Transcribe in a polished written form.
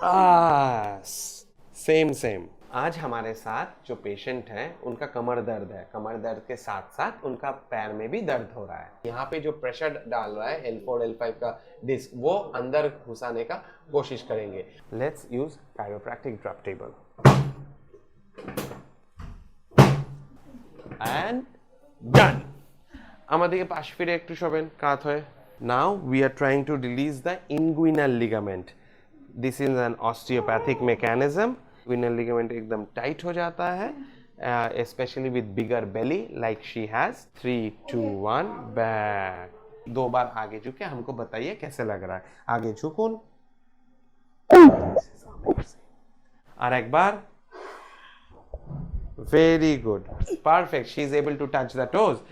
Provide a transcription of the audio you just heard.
Same same. आज हमारे साथ जो पेशेंट है उनका कमर दर्द है, कमर दर्द के साथ साथ उनका पैर में भी दर्द हो रहा है। यहाँ पे जो प्रेशर डाल रहा है L4 L5 का डिस्क, वो अंदर घुसाने का कोशिश करेंगे। Let's use chiropractic drop table and done. আমাদেরকে পাশ ফিরে একটু শোবেন কাত হয়ে। Now we are trying to release the inguinal ligament. This is an osteopathic mechanism. Inguinal ligament एकदम tight हो जाता है, especially with bigger belly like she has. 3, 2, 1 back. 2 बार आगे झुके, हमको बताइए कैसे लग रहा है। आगे झुकून और एक बार। Very good, perfect. She is able to touch the toes.